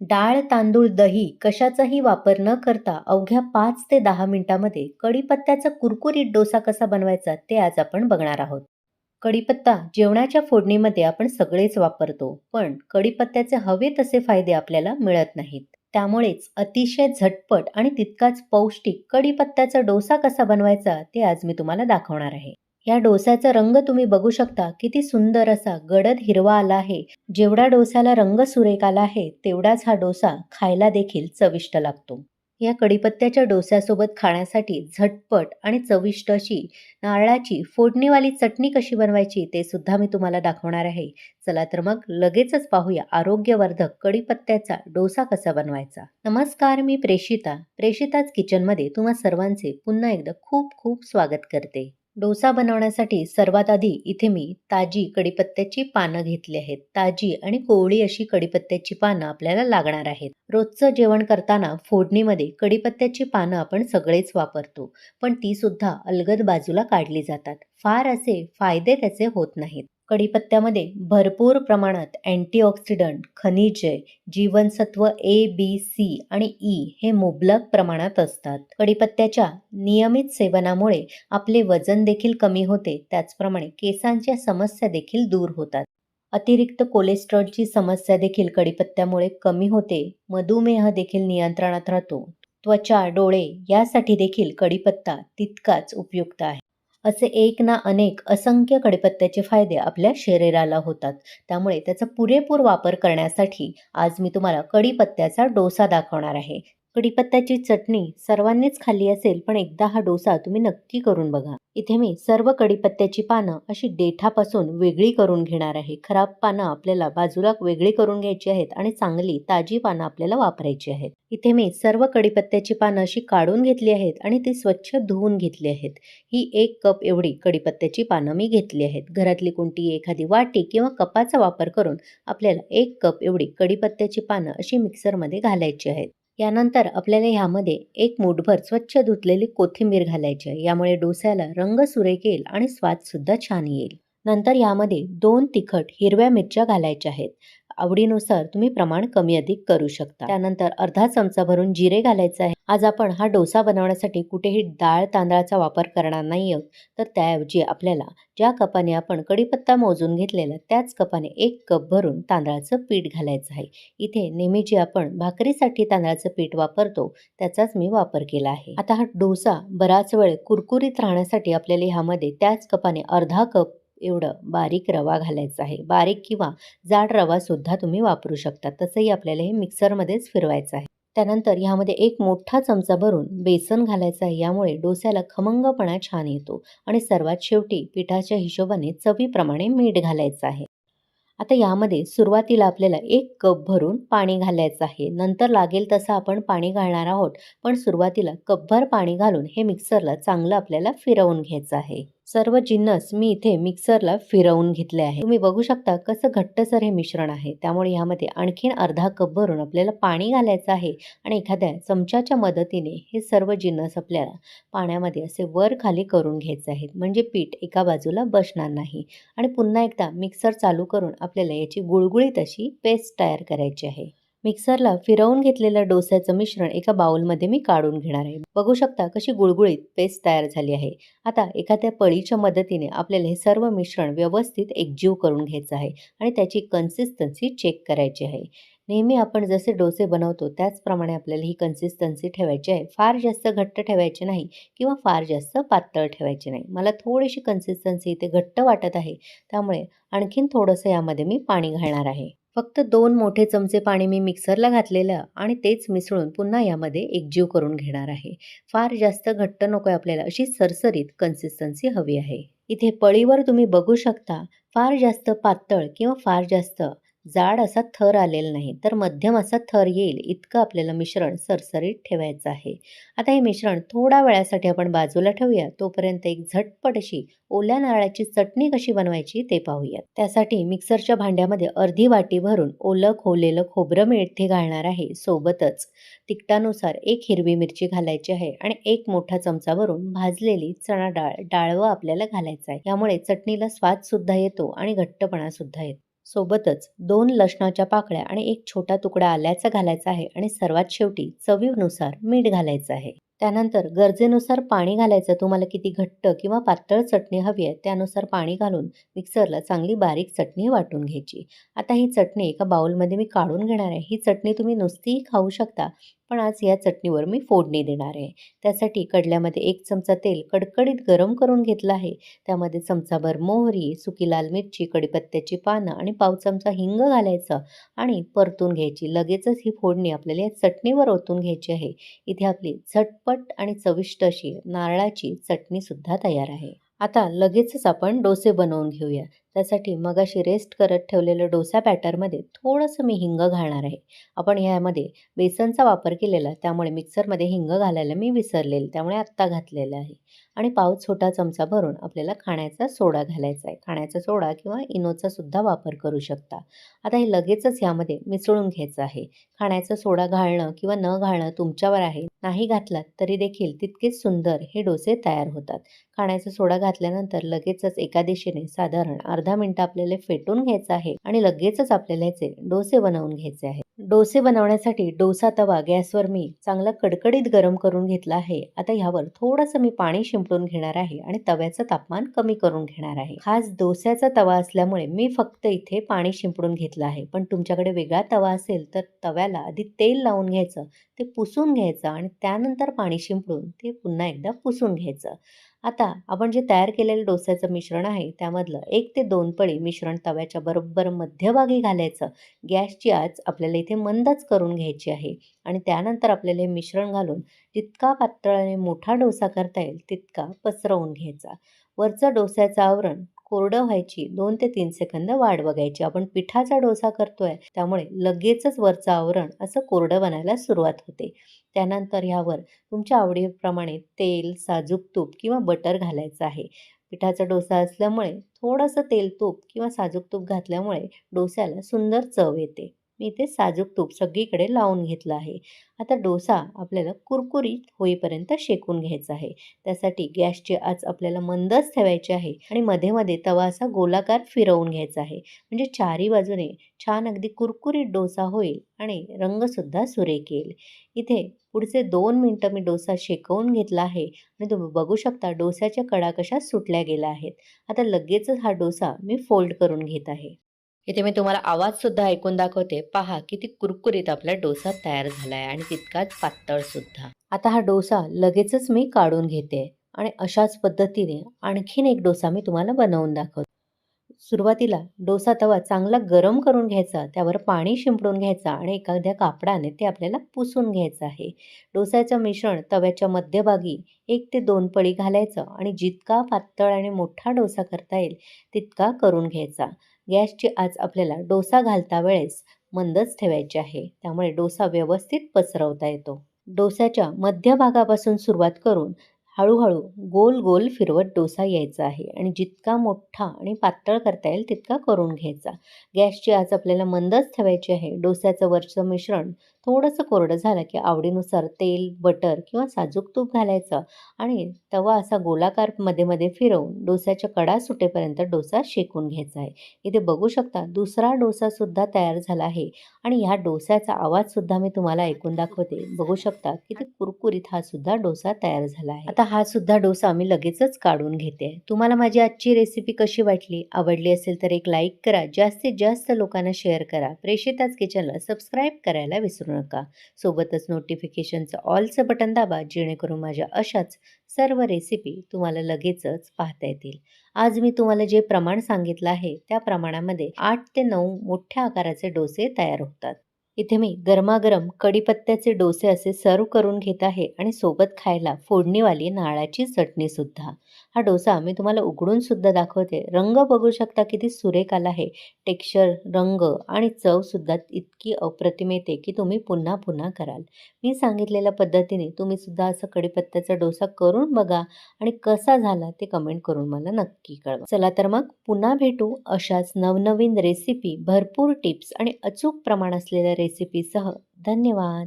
डाळ, तांदूळ, दही कशाचाही वापर न करता अवघ्या 5 ते 10 मिनिटांमध्ये कढीपत्त्याचा कुरकुरीत डोसा कसा बनवायचा ते आज आपण बघणार आहोत. कढीपत्ता जेवणाच्या फोडणीमध्ये आपण सगळेच वापरतो, पण कढीपत्त्याचे हवे तसे फायदे आपल्याला मिळत नाहीत. त्यामुळेच अतिशय झटपट आणि तितकाच पौष्टिक कढीपत्त्याचा डोसा कसा बनवायचा ते आज मी तुम्हाला दाखवणार आहे. या डोस्याचा रंग तुम्ही बघू शकता, किती सुंदर असा गडद हिरवा आला आहे. जेवढा डोस्याला रंग सुरेख आला आहे, तेवढाच हा डोसा खायला देखील चविष्ट लागतो. या कढीपत्त्याच्या डोस्यासोबत खाण्यासाठी झटपट आणि चविष्ट अशी नारळाची फोडणीवाली चटणी कशी बनवायची ते सुद्धा मी तुम्हाला दाखवणार आहे. चला तर मग लगेचच पाहूया आरोग्यवर्धक कढीपत्त्याचा डोसा कसा बनवायचा. नमस्कार, मी प्रेषिताच किचनमध्ये तुम्हा सर्वांचे पुन्हा एकदा खूप खूप स्वागत करते. डोसा बनवण्यासाठी सर्वात आधी इथे मी ताजी कढीपत्त्याची पानं घेतली आहेत. ताजी आणि कोवळी अशी कढीपत्त्याची पानं आपल्याला लागणार आहेत. रोजचं जेवण करताना फोडणीमध्ये कढीपत्त्याची पानं आपण सगळेच वापरतो, पण ती सुद्धा अलगद बाजूला काढली जातात. फार असे फायदे त्याचे होत नाहीत. कढीपत्त्यामध्ये भरपूर प्रमाणात अँटीऑक्सिडंट, खनिजे, जीवनसत्व ए, बी, सी आणि ई हे मुबलक प्रमाणात असतात. कढीपत्त्याच्या नियमित सेवनामुळे आपले वजन देखील कमी होते, त्याचप्रमाणे केसांच्या समस्या देखील दूर होतात. अतिरिक्त कोलेस्ट्रॉलची समस्या देखील कढीपत्त्यामुळे कमी होते. मधुमेह देखील नियंत्रणात राहतो. त्वचा, डोळे यासाठी देखील कढीपत्ता तितकाच उपयुक्त आहे. असे एक ना अनेक असंख्य कढीपत्त्याचे फायदे आपल्या शरीराला होतात. त्यामुळे त्याचा पुरेपूर वापर करण्यासाठी आज मी तुम्हाला कढीपत्त्याचा डोसा दाखवणार आहे. कढीपत्त्याची चटणी सर्वांनीच खाल्ली असेल, पण एकदा हा डोसा तुम्ही नक्की करून बघा. इथे मी सर्व कढीपत्त्याची पानं अशी देठापासून वेगळी करून घेणार आहे. खराब पानं आपल्याला बाजूला वेगळी करून घ्यायची आहेत आणि चांगली ताजी पानं आपल्याला वापरायची आहेत. इथे मी सर्व कढीपत्त्याची पानं अशी काढून घेतली आहेत आणि ती स्वच्छ धुवून घेतली आहेत. ही 1 कप एवढी कढीपत्त्याची पानं मी घेतली आहेत. घरातली कोणती एखादी वाटी किंवा कपाचा वापर करून आपल्याला 1 कप एवढी कढीपत्त्याची पानं अशी मिक्सरमध्ये घालायची आहेत. यानंतर आपल्याला ह्यामध्ये 1 मूठभर स्वच्छ धुतलेली कोथिंबीर घालायची आहे. यामुळे डोस्याला रंग सुरेख येईल आणि स्वाद सुद्धा छान येईल. नंतर यामध्ये 2 तिखट हिरव्या मिरच्या घालायच्या आहेत. आवडीनुसार तुम्ही प्रमाण कमी अधिक करू शकता. त्यानंतर अर्धा चमचा भरून जिरे घालायचे आहे. आज आपण हा डोसा बनवण्यासाठी कुठेही डाळ तांदळाचा वापर करणार नाही आहोत, तर त्याऐवजी आपल्याला ज्या कपाने आपण कढीपत्ता मोजून घेतलेला त्याच कपाने 1 कप भरून तांदळाचं पीठ घालायचं आहे. इथे नेहमी जे आपण भाकरीसाठी तांदळाचं पीठ वापरतो त्याचाच मी वापर केला आहे. आता हा डोसा बराच वेळ कुरकुरीत राहण्यासाठी आपल्याला ह्यामध्ये त्याच कपाने अर्धा कप एवढं बारीक रवा घालायचा आहे. बारीक किंवा जाड रवा सुद्धा तुम्ही वापरू शकता. तसंही आपल्याला हे मिक्सरमध्येच फिरवायचं आहे. त्यानंतर ह्यामध्ये 1 मोठा चमचा भरून बेसन घालायचं आहे. यामुळे डोस्याला खमंगपणा छान येतो. आणि सर्वात शेवटी पिठाच्या हिशोबाने चवीप्रमाणे मीठ घालायचं आहे. आता यामध्ये सुरुवातीला आपल्याला 1 कप भरून पाणी घालायचं आहे. नंतर लागेल तसं आपण पाणी घालणार आहोत, पण सुरुवातीला कपभर पाणी घालून हे मिक्सरला चांगलं आपल्याला फिरवून घ्यायचं आहे. सर्व जिन्नस मी इथे मिक्सरला फिरवून घेतले आहे. तुम्ही बघू शकता कसं घट्टसर हे मिश्रण आहे. त्यामुळे यामध्ये आणखीन अर्धा कप भरून आपल्याला पाणी घालायचं आहे आणि एखाद्या चमच्याच्या मदतीने हे सर्व जिन्नस आपल्याला पाण्यामध्ये असे वर खाली करून घ्यायचे आहेत. म्हणजे पीठ एका बाजूला बसणार नाही. आणि पुन्हा एकदा मिक्सर चालू करून आपल्याला याची गुळगुळीत अशी पेस्ट तयार करायची आहे. मिक्सरला फिरवून घेतलेलं डोस्याचं मिश्रण एका बाउलमध्ये मी काढून घेणार आहे. बघू शकता कशी गुळगुळीत पेस्ट तयार झाली आहे. आता एखाद्या पळीच्या मदतीने आपल्याला हे सर्व मिश्रण व्यवस्थित एकजीव करून घ्यायचं आहे आणि त्याची कन्सिस्टन्सी चेक करायची आहे. नेहमी आपण जसे डोसे बनवतो त्याचप्रमाणे आपल्याला ही कन्सिस्टन्सी ठेवायची आहे. फार जास्त घट्ट ठेवायचे नाही किंवा फार जास्त पातळ ठेवायचे नाही. मला थोडीशी कन्सिस्टन्सी इथे घट्ट वाटत आहे, त्यामुळे आणखीन थोडंसं यामध्ये मी पाणी घालणार आहे. फक्त 2 मोठे चमचे पाणी मी मिक्सरला घातलेलं आणि तेच मिसळून पुन्हा यामध्ये एकजीव करून घेणार आहे. फार जास्त घट्ट नको आहे आपल्याला, अशी सरसरीत कन्सिस्टन्सी हवी आहे. इथे पळीवर तुम्ही बघू शकता फार जास्त पातळ किंवा फार जास्त जाड असा थर आलेला नाही, तर मध्यम असा थर येईल इतकं आपल्याला मिश्रण सरसरीत ठेवायचं आहे. आता हे मिश्रण थोडा वेळासाठी आपण बाजूला ठेवूया. तोपर्यंत एक झटपट अशी ओल्या नारळाची चटणी कशी बनवायची ते पाहूयात. त्यासाठी मिक्सरच्या भांड्यामध्ये अर्धी वाटी भरून ओलं खोवलेलं खोबरं मी इथे घालणार आहे. सोबतच तिखटानुसार 1 हिरवी मिरची घालायची आहे आणि 1 मोठा चमचा भरून भाजलेली चणा डाळवं आपल्याला घालायचं आहे. यामुळे चटणीला स्वाद सुद्धा येतो आणि घट्टपणा सुद्धा येतो. सोबतच 2 लसणाच्या पाकळ्या आणि एक छोटा तुकडा आल्याचा घालायचा आहे आणि सर्वात शेवटी चवीनुसार मीठ घालायचं आहे. त्यानंतर गरजेनुसार पाणी घालायचं. तुम्हाला किती घट्ट किंवा पातळ चटणी हवी आहे त्यानुसार पाणी घालून मिक्सरला चांगली बारीक चटणी वाटून घ्यायची. आता ही चटणी एका बाउलमध्ये मी काढून घेणार आहे. ही चटणी तुम्ही नुसतीही खाऊ शकता, पण आज या चटणीवर मी फोडणी देणार आहे. त्यासाठी कढल्यामध्ये 1 चमचा तेल कडकडीत गरम करून घेतलं आहे. त्यामध्ये चमचाभर मोहरी, सुकी लाल मिरची, कढीपत्त्याची पानं आणि पाव चमचा हिंग घालायचं आणि परतून घ्यायची. लगेचच ही फोडणी आपल्याला या चटणीवर ओतून घ्यायची आहे. इथे आपली झटपट आणि चविष्ट अशी नारळाची चटणीसुद्धा तयार आहे. आता लगेचच आपण डोसे बनवून घेऊया. त्यासाठी मगाशी रेस्ट करत ठेवलेलं डोसा बॅटरमध्ये थोडंसं मी हिंग घालणार आहे. आपण ह्यामध्ये बेसनचा वापर केलेला त्यामुळे मिक्सरमध्ये हिंग घालायला मी विसरलेले त्यामुळे आत्ता घातलेलं आहे. आणि पाव छोटा चमचा भरून आपल्याला खाण्याचा सोडा घालायचा आहे. खाण्याचा सोडा किंवा इनोचा सुद्धा वापर करू शकता. आता हे लगेचच यामध्ये मिसळून घ्यायचं आहे. खाण्याचा सोडा घालणं किंवा न घालणं तुमच्यावर आहे. नाही घातलात तरी देखील तितकेच सुंदर हे डोसे तयार होतात. खाण्याचा सोडा घातल्यानंतर लगेचच एका दिशेने साधारण अर्धा मिनिट आपल्याला फेटून घ्यायचं आहे आणि लगेचच आपल्याला याचे डोसे बनवून घ्यायचे आहेत. डोसे बनवण्यासाठी डोसा तवा गॅसवर मी चांगला कडकडीत गरम करून घेतला आहे. आता ह्यावर थोडंसं मी पाणी शिंपडून घेणार आहे आणि तव्याचं तापमान कमी करून घेणार आहे. खास डोस्याचा तवा असल्यामुळे मी फक्त इथे पाणी शिंपडून घेतलं आहे. पण तुमच्याकडे वेगळा तवा असेल तर तव्याला आधी तेल लावून घ्यायचं, ते पुसून घ्यायचं आणि त्यानंतर पाणी शिंपडून ते पुन्हा एकदा पुसून घ्यायचं. आता आपण जे तयार केलेलं डोस्याचं मिश्रण आहे त्यामधलं 1 ते 2 पळी मिश्रण तव्याच्या बरोबर मध्यभागी घालायचं. गॅसची आच आपल्याला इथे मंदच करून घ्यायची आहे आणि त्यानंतर आपल्याला हे मिश्रण घालून जितका पातळ आणि मोठा डोसा करता येईल तितका पसरवून घ्यायचा. वरचं डोस्याचं आवरण कोरडं व्हायची 2 ते 3 सेकंद वाट बघायची. आपण पिठाचा डोसा करतोय त्यामुळे लगेचच वरचं आवरण असं कोरडं बनायला सुरुवात होते. त्यानंतर ह्यावर तुमच्या आवडीप्रमाणे तेल, साजूक तूप किंवा बटर घालायचं आहे. पिठाचा डोसा असल्यामुळे थोडंसं तेल, तूप किंवा साजूक तूप घातल्यामुळे डोस्याला सुंदर चव येते. मी इथे साजूक तूप सगळीकडे लावून घेतलं आहे. आता डोसा आपल्याला कुरकुरीत होईपर्यंत शेकून घ्यायचा आहे. त्यासाठी गॅसची आच आपल्याला मंदच ठेवायची आहे आणि मध्ये-मध्ये तवा असा गोलाकार फिरवून घ्यायचा आहे. म्हणजे चारी बाजूने छान अगदी कुरकुरीत डोसा होईल आणि रंगसुद्धा सुरेख येईल. इथे पुढचे 2 मिनिटं मी डोसा शेकवून घेतला आहे आणि तुम्ही बघू शकता डोस्याच्या कडा कशा सुटल्या गेल्या आहेत. आता लगेचच हा डोसा मी फोल्ड करून घेत आहे. इथे मी तुम्हाला आवाजसुद्धा ऐकून दाखवते. पहा किती कुरकुरीत आपला डोसा तयार झाला आहे आणि तितकाच पातळसुद्धा. आता हा डोसा लगेचच मी काढून घेते आणि अशाच पद्धतीने आणखीन एक डोसा मी तुम्हाला बनवून दाखवते. सुरुवातीला डोसा तवा चांगला गरम करून घ्यायचा, त्यावर पाणी शिंपडून घ्यायचा आणि एखाद्या कापडाने ते आपल्याला पुसून घ्यायचं आहे. डोस्याचं मिश्रण तव्याच्या मध्यभागी 1 ते 2 पळी घालायचं आणि जितका पातळ आणि मोठा डोसा करता येईल तितका करून घ्यायचा. गॅसची आच आपल्याला डोसा घालता वेळेस मंदच ठेवायची आहे. त्यामुळे डोसा व्यवस्थित पसरवता येतो. डोस्याच्या मध्यभागापासून सुरुवात करून हळू-हळू गोल-गोल फिरवत डोसा यायचा आहे आणि जितका मोठा आणि पातळ करता येईल तितका करून घ्यायचा. गॅसची आच आपल्याला मंदच ठेवायची आहे. डोस्याचं वरचं मिश्रण थोडंसं कोरडं झालं की आवडीनुसार तेल, बटर किंवा साजूक तूप घालायचं आणि तवा असा गोलाकार मध्ये-मध्ये फिरवून डोस्याच्या कडा सुटेपर्यंत डोसा शेकून घ्यायचा आहे. इथे बघू शकता दुसरा डोसासुद्धा तयार झाला आहे आणि ह्या डोस्याचा आवाजसुद्धा मी तुम्हाला ऐकून दाखवते. बघू शकता किती कुरकुरीत हा सुद्धा डोसा तयार झाला आहे. आता हा सुद्धा डोसा मी लगेचच काढून घेते. तुम्हाला माझी आजची रेसिपी कशी वाटली? आवडली असेल तर एक लाईक करा. जास्तीत जास्त लोकांना शेअर करा. प्रेषिताच किचनला सबस्क्राईब करायला विसरू नका. सोबतच नोटिफिकेशनचं ऑलचं बटन दाबा जेणेकरून माझ्या अशाच सर्व रेसिपी तुम्हाला लगेचच पाहता येतील. आज मी तुम्हाला जे प्रमाण सांगितलं आहे त्या प्रमाणामध्ये 8 ते 9 मोठ्या आकाराचे डोसे तयार होतात. इथे मी गरमागरम कढीपत्त्याचे डोसे असे सर्व्ह करून घेत आहे आणि सोबत खायला फोडणीवाली नारळाची चटणी सुद्धा. हा डोसा मी तुम्हाला उघडून सुद्धा दाखवते. रंग बघू शकता किती सुरेख आला आहे. टेक्स्चर, रंग आणि चव सुद्धा इतकी अप्रतिम येते की तुम्ही पुन्हा पुन्हा कराल. मी सांगितलेल्या पद्धतीने तुम्ही सुद्धा असं कढीपत्त्याचा डोसा करून बघा आणि कसा झाला ते कमेंट करून मला नक्की कळवा. चला तर मग पुन्हा भेटू अशाच नवनवीन रेसिपी, भरपूर टिप्स आणि अचूक प्रमाण असलेल्या रेसिपीसह. धन्यवाद.